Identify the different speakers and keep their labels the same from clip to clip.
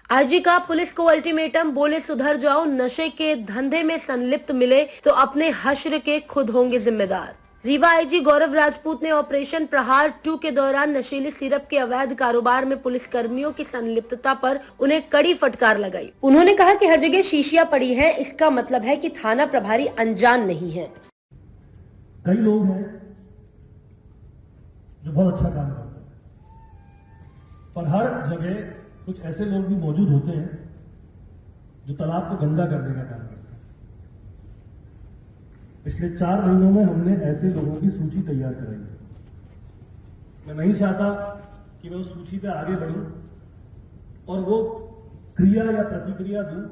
Speaker 1: IG का police को ultimatum, बोले सुधर जाओ, नशे के धंधे में संलिप्त मिले तो अपने हश्र के खुद होंगे जिम्मेदार। रीवा आईजी गौरव राजपूत ने ऑपरेशन प्रहार 2 के दौरान नशीली सिरप के अवैध कारोबार में पुलिस कर्मियों की संलिप्तता पर उन्हें कड़ी फटकार लगाई। उन्होंने कहा कि हर जगह शीशियां पड़ी हैं, इसका मतलब है कि थाना प्रभारी अनजान नहीं है।
Speaker 2: कई लोग हैं जो बहुत अच्छा काम करते हैं, पर हर जगह कुछ ऐसे लोग भी मौजूद होते हैं जो तालाब को गंदा करने का काम करते हैं। पिछले 4 महीनों में हमने ऐसे लोगों की सूची तैयार कराई है। मैं नहीं चाहता कि मैं उस सूची पे आगे बढ़ूं और वो क्रिया या प्रतिक्रिया दूं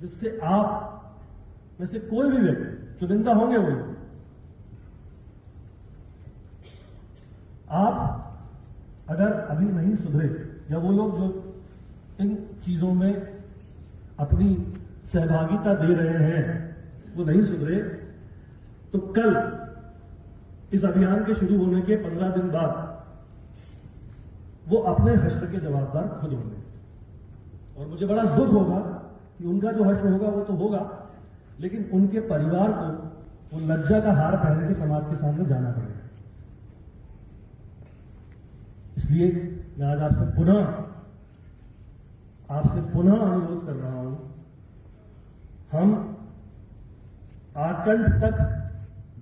Speaker 2: जिससे आप में से कोई भी व्यक्ति चुनिंदा होंगे वो आप अगर अभी नहीं सुधरे या वो लोग जो इन चीजों में अपनी सहभागिता दे रहे हैं वो नहीं सुधरे, तो कल इस अभियान के शुरू होने के 15 दिन बाद वो अपने हश्र के जवाबदार खुद होंगे। और मुझे बड़ा दुख होगा कि उनका जो हश्र होगा वो तो होगा, लेकिन उनके परिवार को वो लज्जा का हार पहन के समाज के सामने जाना पड़ेगा। इसलिए मैं आज आपसे पुनः अनुरोध कर रहा हूं, हम आकंठ तक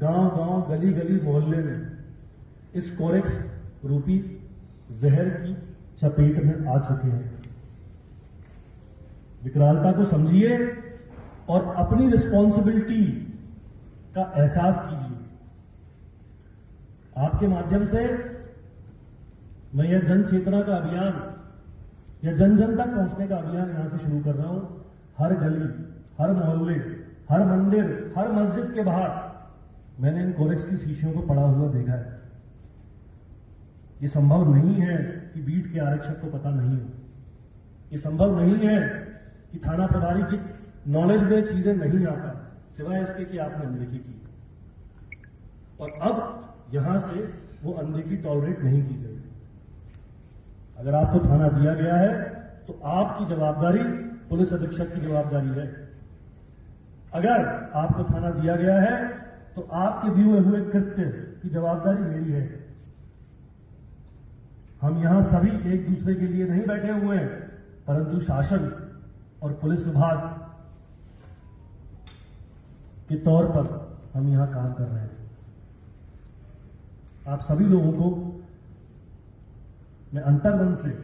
Speaker 2: गांव-गांव, गली-गली, मोहल्ले में इस कोरेक्स रूपी जहर की चपेट में आ चुके हैं। विकरालता को समझिए और अपनी रिस्पॉन्सिबिलिटी का एहसास कीजिए। आपके माध्यम से मैं यह जन चेतना का अभियान या जन जन तक पहुंचने का अभियान यहां से शुरू कर रहा हूं। हर गली, हर मोहल्ले, हर मंदिर, हर मस्जिद के बाहर मैंने इन कोरेक्स की शीशियों को पड़ा हुआ देखा है। ये संभव नहीं है कि बीट के आरक्षक को पता नहीं हो। ये संभव नहीं है कि थाना प्रभारी की नॉलेज में चीजें नहीं आता, सिवाय इसके कि आपने अनदेखी की। और अब यहां से वो अनदेखी टॉलरेट नहीं की जाएगी। अगर आपको थाना दिया गया है तो आपकी जवाबदारी पुलिस अधीक्षक की जवाबदारी है। अगर आपको थाना दिया गया है तो आपके दिए हुए कृत्य की जवाबदारी मेरी है। हम यहां सभी एक दूसरे के लिए नहीं बैठे हुए हैं, परंतु शासन और पुलिस विभाग के तौर पर हम यहां काम कर रहे हैं। आप सभी लोगों को मैं अंतर्मन से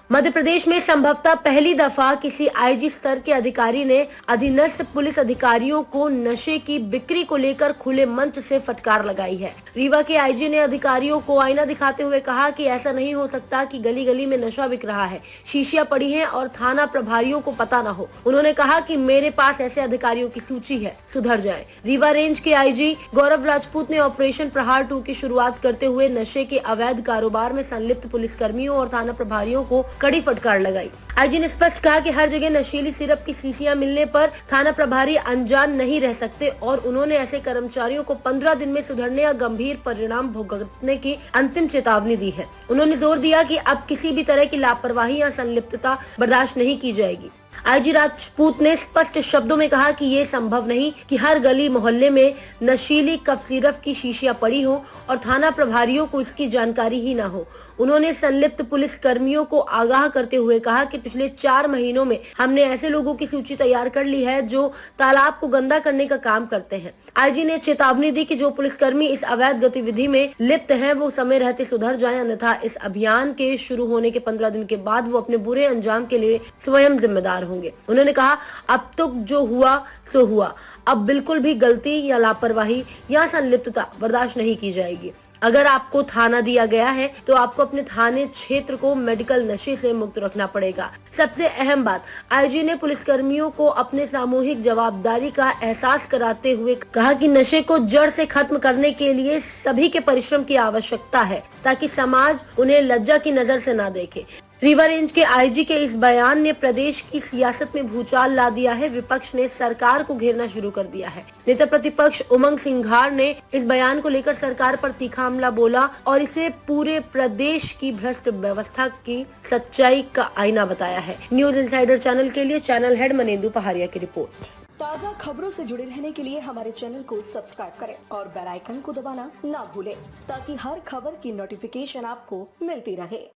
Speaker 1: मध्य प्रदेश में संभवतः पहली दफा किसी आईजी स्तर के अधिकारी ने अधीनस्थ पुलिस अधिकारियों को नशे की बिक्री को लेकर खुले मंच से फटकार लगाई है। रीवा के आईजी ने अधिकारियों को आईना दिखाते हुए कहा कि ऐसा नहीं हो सकता कि गली गली में नशा बिक रहा है, शीशियां पड़ी हैं और थाना प्रभारियों को पता न हो। उन्होंने कहा कि मेरे पास ऐसे अधिकारियों की सूची है, सुधर जाए। रीवा रेंज के आईजी गौरव राजपूत ने ऑपरेशन प्रहार 2 की शुरुआत करते हुए नशे के अवैध कारोबार में संलिप्त पुलिसकर्मियों और थाना प्रभारियों को कड़ी फटकार लगाई। आईजी ने स्पष्ट कहा कि हर जगह नशीली सिरप की शीशियां मिलने पर थाना प्रभारी अनजान नहीं रह सकते और उन्होंने ऐसे कर्मचारियों को 15 दिन में सुधरने या गंभीर परिणाम भुगतने की अंतिम चेतावनी दी है। उन्होंने जोर दिया कि अब किसी भी तरह की लापरवाही या संलिप्तता बर्दाश्त नहीं की जाएगी। आईजी राजपूत ने स्पष्ट शब्दों में कहा कि ये संभव नहीं कि हर गली मोहल्ले में नशीली कफ सिरप की शीशियां पड़ी हो और थाना प्रभारियों को इसकी जानकारी ही न हो। उन्होंने संलिप्त पुलिस कर्मियों को आगाह करते हुए कहा कि पिछले 4 महीनों में हमने ऐसे लोगों की सूची तैयार कर ली है जो तालाब को गंदा करने का काम करते हैं। आईजी ने चेतावनी दी कि जो पुलिसकर्मी इस अवैध गतिविधि में लिप्त हैं वो समय रहते सुधर जाएं, अन्यथा इस अभियान के शुरू होने के 15 दिन के बाद वो अपने बुरे अंजाम के लिए स्वयं जिम्मेदार होंगे। उन्होंने कहा, अब तो जो हुआ सो हुआ, अब बिल्कुल भी गलती या लापरवाही या संलिप्तता बर्दाश्त नहीं की जाएगी। अगर आपको थाना दिया गया है तो आपको अपने थाने क्षेत्र को मेडिकल नशे से मुक्त रखना पड़ेगा। सबसे अहम बात, आईजी ने पुलिसकर्मियों को अपने सामूहिक जवाबदारी का एहसास कराते हुए कहा कि नशे को जड़ से खत्म करने के लिए सभी के परिश्रम की आवश्यकता है ताकि समाज उन्हें लज्जा की नजर से ना देखे। रीवा रेंज के आईजी के इस बयान ने प्रदेश की सियासत में भूचाल ला दिया है। विपक्ष ने सरकार को घेरना शुरू कर दिया है। नेता प्रतिपक्ष उमंग सिंघार ने इस बयान को लेकर सरकार पर तीखा हमला बोला और इसे पूरे प्रदेश की भ्रष्ट व्यवस्था की सच्चाई का आईना बताया है। न्यूज इंसाइडर चैनल के लिए चैनल हेड मनेंदु पहाड़िया की रिपोर्ट।
Speaker 3: ताज़ा खबरों से जुड़े रहने के लिए हमारे चैनल को सब्सक्राइब करें और बेल आइकन को दबाना ना भूलें ताकि हर खबर की नोटिफिकेशन आपको मिलती रहे।